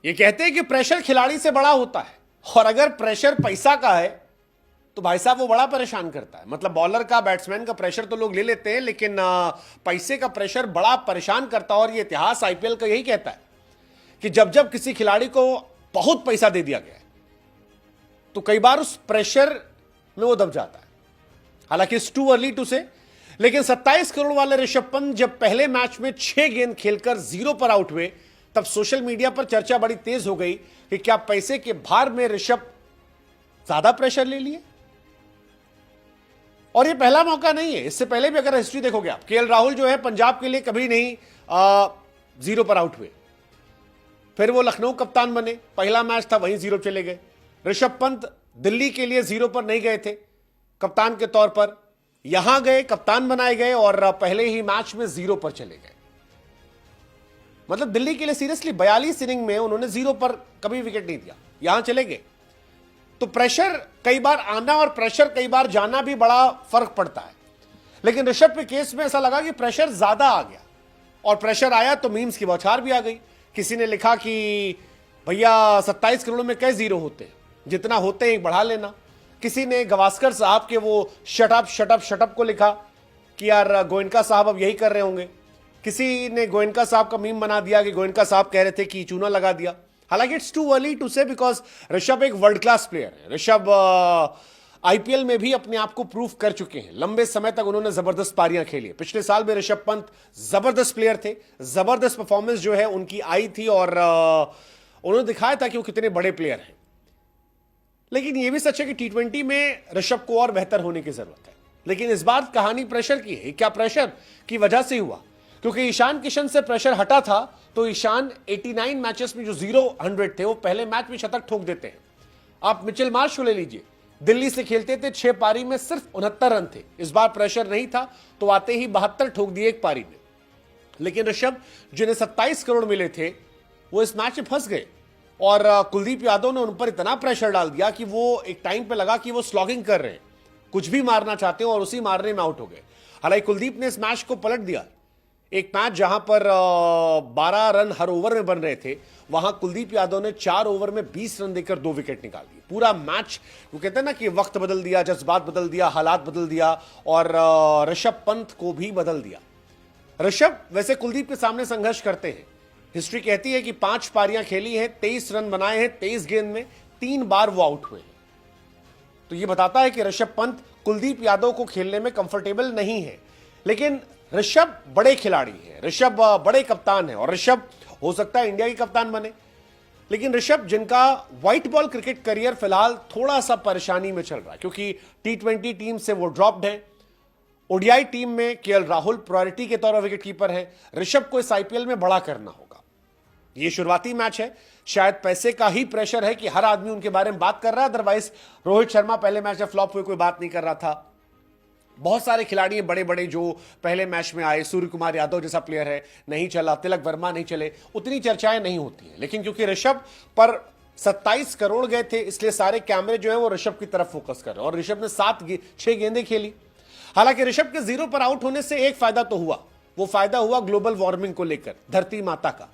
ये कहते हैं कि प्रेशर खिलाड़ी से बड़ा होता है, और अगर प्रेशर पैसा का है तो भाई साहब वो बड़ा परेशान करता है। मतलब बॉलर का, बैट्समैन का प्रेशर तो लोग ले लेते हैं, लेकिन पैसे का प्रेशर बड़ा परेशान करता है। और ये इतिहास आईपीएल का यही कहता है कि जब जब किसी खिलाड़ी को बहुत पैसा दे दिया गया है तो कई बार उस प्रेशर में वो दब जाता है। हालांकि इट्स टू अर्ली टू से, लेकिन 27 करोड़ वाले ऋषभ पंत जब पहले मैच में 6 गेंद खेलकर 0 पर आउट हुए, तब सोशल मीडिया पर चर्चा बड़ी तेज हो गई कि क्या पैसे के भार में ऋषभ ज्यादा प्रेशर ले लिए। और ये पहला मौका नहीं है, इससे पहले भी अगर हिस्ट्री देखोगे आप, केएल राहुल जो है पंजाब के लिए कभी नहीं 0 पर आउट हुए, फिर वो लखनऊ कप्तान बने, पहला मैच था वहीं 0 चले गए। ऋषभ पंत दिल्ली के लिए 0 पर नहीं गए थे कप्तान के तौर पर, यहां गए, कप्तान बनाए गए और पहले ही मैच में 0 पर चले गए। मतलब दिल्ली के लिए सीरियसली 42 इनिंग में उन्होंने 0 पर कभी विकेट नहीं दिया, यहां चले गए। तो प्रेशर कई बार आना और प्रेशर कई बार जाना भी बड़ा फर्क पड़ता है। लेकिन ऋषभ के केस में ऐसा लगा कि प्रेशर ज्यादा आ गया, और प्रेशर आया तो मीम्स की बौछार भी आ गई। किसी ने लिखा कि भैया 27 करोड़ में कई 0 होते हैं, जितना होते हैं एक बढ़ा लेना। किसी ने गवास्कर साहब के वो शटअप को लिखा कि यार गोयनका साहब अब यही कर रहे होंगे। किसी ने गोयनका साहब का मीम बना दिया कि गोयनका साहब कह रहे थे कि चूना लगा दिया। हालांकि इट्स टू अर्ली टू से, बिकॉज ऋषभ एक वर्ल्ड क्लास प्लेयर है। ऋषभ आईपीएल में भी अपने आप को प्रूव कर चुके हैं, लंबे समय तक उन्होंने जबरदस्त पारियां खेली। पिछले साल भी ऋषभ पंत जबरदस्त प्लेयर थे, जबरदस्त परफॉर्मेंस जो है उनकी आई थी, और उन्होंने दिखाया था कि वो कितने बड़े प्लेयर हैं। लेकिन यह भी सच है कि टी20 में ऋषभ को और बेहतर होने की जरूरत है। लेकिन इस बार कहानी प्रेशर की है। क्या प्रेशर की वजह से हुआ? क्योंकि ईशान किशन से प्रेशर हटा था तो ईशान 89 मैचेस में जो 0-100 थे, वो पहले मैच में शतक ठोक देते हैं। आप मिचेल मार्श को ले लीजिए, दिल्ली से खेलते थे, 6 पारी में सिर्फ 69 रन थे। इस बार प्रेशर नहीं था तो आते ही 72 ठोक दिए एक पारी में। लेकिन ऋषभ जिन्हें 27 करोड़ मिले थे, वो इस मैच में फंस गए, और कुलदीप यादव ने उन पर इतना प्रेशर डाल दिया कि वो एक टाइम पे लगा कि वो स्लॉगिंग कर रहे हैं, कुछ भी मारना चाहते हैं, और उसी मारने में आउट हो गए। हालांकि कुलदीप ने इस मैच को पलट दिया। एक मैच जहां पर 12 रन हर ओवर में बन रहे थे, वहां कुलदीप यादव ने 4 ओवर में 20 रन देकर 2 विकेट निकाल दिए। पूरा मैच, वो कहते हैं ना कि वक्त बदल दिया, जज्बात बदल दिया, हालात बदल दिया, और ऋषभ पंत को भी बदल दिया। ऋषभ वैसे कुलदीप के सामने संघर्ष करते हैं। हिस्ट्री कहती है कि 5 पारियां खेली हैं, 23 रन बनाए हैं 23 गेंद में, 3 बार वो आउट हुए। तो ये बताता है कि ऋषभ पंत कुलदीप यादव को खेलने में कंफर्टेबल नहीं है। लेकिन ऋषभ बड़े खिलाड़ी हैं, ऋषभ बड़े कप्तान हैं, और ऋषभ हो सकता है इंडिया की कप्तान बने। लेकिन ऋषभ जिनका व्हाइट बॉल क्रिकेट करियर फिलहाल थोड़ा सा परेशानी में चल रहा है, क्योंकि टी20 टीम से वो ड्रॉप्ड है। ओडीआई टीम में केएल राहुल प्रायोरिटी के तौर पर विकेट कीपर है। ऋषभ को इस आईपीएल में बड़ा करना होगा। ये शुरुआती मैच है, शायद पैसे का ही प्रेशर है कि हर आदमी उनके बारे में बात कर रहा है। अदरवाइज रोहित शर्मा पहले मैच में फ्लॉप हुए, कोई बात नहीं कर रहा था। बहुत सारे खिलाड़ी हैं बड़े बड़े जो पहले मैच में आए, सूर्य कुमार यादव जैसा प्लेयर है, नहीं चला, तिलक वर्मा नहीं चले, उतनी चर्चाएं नहीं होती हैं। लेकिन क्योंकि ऋषभ पर 27 करोड़ गए थे, इसलिए सारे कैमरे जो है वो ऋषभ की तरफ फोकस कर रहे हैं। और ऋषभ ने 6 गेंदें खेली। हालांकि ऋषभ के 0 पर आउट होने से एक फायदा तो हुआ, वो फायदा हुआ ग्लोबल वार्मिंग को लेकर, धरती माता का।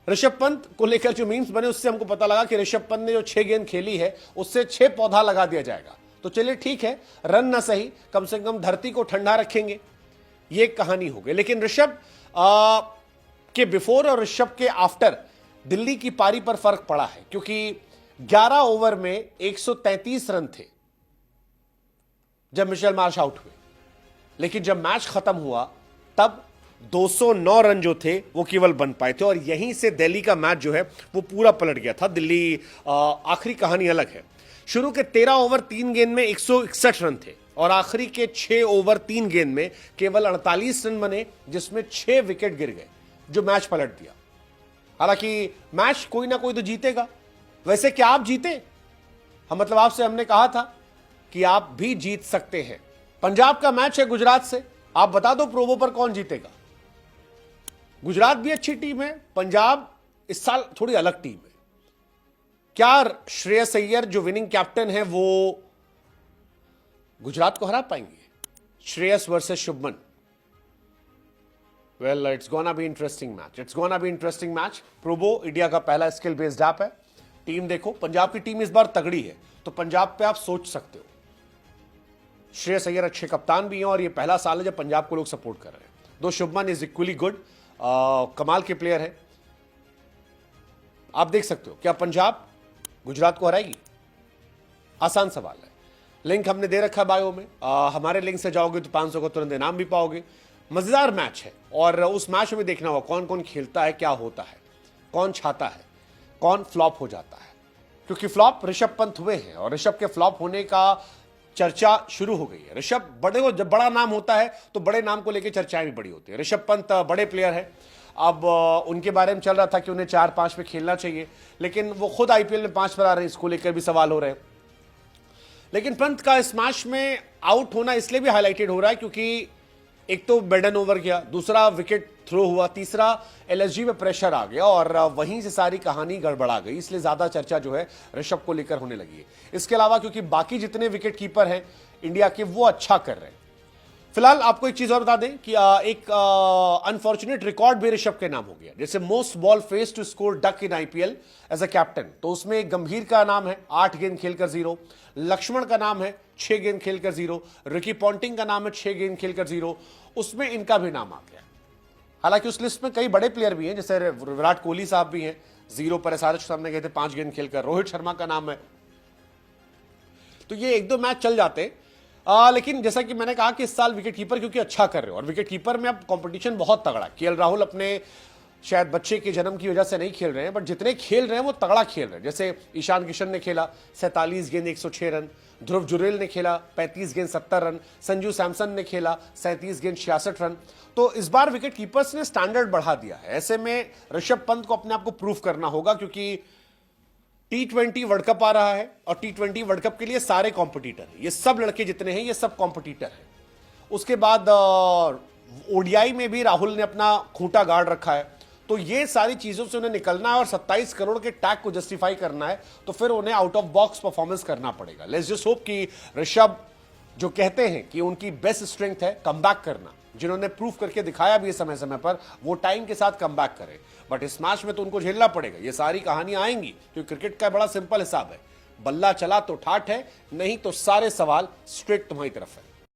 ऋषभ पंत को लेकर जो मीम्स बने, उससे हमको पता लगा कि ऋषभ पंत ने जो 6 गेंद खेली है उससे 6 पौधा लगा दिया जाएगा। तो चलिए ठीक है, रन ना सही, कम से कम धरती को ठंडा रखेंगे, ये कहानी हो गई। लेकिन ऋषभ के बिफोर और ऋषभ के आफ्टर दिल्ली की पारी पर फर्क पड़ा है, क्योंकि 11 ओवर में 133 रन थे जब मिचेल मार्श आउट हुए। लेकिन जब मैच खत्म हुआ तब 209 रन जो थे वो केवल बन पाए थे, और यहीं से दिल्ली का मैच जो है वो पूरा पलट गया था। दिल्ली आखिरी कहानी अलग है। शुरू के 13 ओवर 3 गेंद में 161 रन थे, और आखिरी के 6 ओवर 3 गेंद में केवल 48 रन बने, जिसमें 6 विकेट गिर गए, जो मैच पलट दिया। हालांकि मैच कोई ना कोई तो जीतेगा। वैसे क्या आप जीते? मतलब आपसे हमने कहा था कि आप भी जीत सकते हैं। पंजाब का मैच है गुजरात से, आप बता दो प्रोवो पर कौन जीतेगा। गुजरात भी अच्छी टीम है, पंजाब इस साल थोड़ी अलग टीम है। क्या श्रेयस अय्यर जो विनिंग कैप्टन है वो गुजरात को हरा पाएंगे? Shreyas versus Shubman, well it's gonna be interesting match, it's gonna be interesting match. Probo India का पहला स्किल बेस्ड ऐप है। टीम देखो, पंजाब की टीम इस बार तगड़ी है, तो पंजाब पे आप सोच सकते हो। श्रेयस अय्यर अच्छे कप्तान भी हैं और ये पहला साल है जब पंजाब को लोग सपोर्ट कर रहे हैं। दो शुभमन इज इक्वली गुड, कमाल के प्लेयर है। आप देख सकते हो क्या पंजाब गुजरात को हराएगी? आसान सवाल है। लिंक हमने दे रखा है बायो में, हमारे लिंक से जाओगे तो 500 का तुरंत इनाम भी पाओगे। मजेदार मैच है और उस मैच में देखना होगा कौन कौन खेलता है, क्या होता है, कौन छाता है, कौन फ्लॉप हो जाता है। क्योंकि फ्लॉप ऋषभ पंत हुए हैं और ऋषभ के फ्लॉप होने का चर्चा शुरू हो गई है। ऋषभ जब बड़ा नाम होता है तो बड़े नाम को लेकर चर्चाएं भी बड़ी होती है। ऋषभ पंत बड़े प्लेयर है। अब उनके बारे में चल रहा था कि उन्हें 4-5 पे खेलना चाहिए, लेकिन वो खुद आईपीएल में 5 पर आ रहे हैं, इसको लेकर भी सवाल हो रहे हैं। लेकिन पंत का इस मैच में आउट होना इसलिए भी हाईलाइटेड हो रहा है क्योंकि एक तो बेडन ओवर गया, दूसरा विकेट थ्रो हुआ, तीसरा एलएसजी में प्रेशर आ गया और वहीं से सारी कहानी गड़बड़ा गई। इसलिए ज्यादा चर्चा जो है ऋषभ को लेकर होने लगी है। इसके अलावा क्योंकि बाकी जितने विकेट कीपर हैं इंडिया के वो अच्छा कर रहे हैं। फिलहाल आपको एक चीज और बता दें कि एक अनफॉर्चुनेट रिकॉर्ड भी ऋषभ के नाम हो गया। जैसे most ball face to score duck in IPL as a captain, तो उसमें एक गंभीर का नाम है 8 गेंद खेलकर 0, लक्ष्मण का नाम है 6 गेंद खेलकर 0, रिकी पॉन्टिंग का नाम है 6 गेंद खेलकर 0, उसमें इनका भी नाम आ गया। हालांकि उस लिस्ट में कई बड़े प्लेयर भी हैं, जैसे विराट कोहली साहब भी हैं, 0 पर एसआरएच सामने गए थे 5 गेंद खेलकर, रोहित शर्मा का नाम है। तो ये 1-2 मैच चल जाते। लेकिन जैसा कि मैंने कहा कि इस साल विकेट कीपर क्योंकि अच्छा कर रहे हो और विकेट कीपर में अब कंपटीशन बहुत तगड़ा है। केएल राहुल अपने शायद बच्चे के जन्म की वजह से नहीं खेल रहे हैं, बट जितने खेल रहे हैं वो तगड़ा खेल रहे हैं। जैसे ईशान किशन ने खेला 47 गेंद 106 रन, ध्रुव जुरेल ने खेला 35 गेंद 70 रन, संजू सैमसन ने खेला 37 गेंद 66 रन। तो इस बार विकेट कीपर्स ने स्टैंडर्ड बढ़ा दिया है। ऐसे में ऋषभ पंत को अपने आप को प्रूव करना होगा क्योंकि T20 वर्ल्ड कप आ रहा है और T20 वर्ल्ड कप के लिए सारे कॉम्पिटिटर हैं, ये सब लड़के जितने हैं ये सब कॉम्पिटिटर हैं। उसके बाद ओडीआई में भी राहुल ने अपना खूंटा गाड़ रखा है, तो ये सारी चीजों से उन्हें निकलना है और 27 करोड़ के टैग को जस्टिफाई करना है, तो फिर उन्हें आउट ऑफ बॉक्स परफॉर्मेंस करना पड़ेगा। लेट्स जस्ट होप कि ऋषभ जो कहते हैं कि उनकी बेस्ट स्ट्रेंथ है कमबैक करना, जिन्होंने प्रूफ करके दिखाया भी समय समय पर, वो टाइम के साथ कमबैक करें। बट इस मैच में तो उनको झेलना पड़ेगा, ये सारी कहानियां आएंगी क्योंकि क्रिकेट का बड़ा सिंपल हिसाब है, बल्ला चला तो ठाठ है, नहीं तो सारे सवाल स्ट्रेट तुम्हारी तरफ है।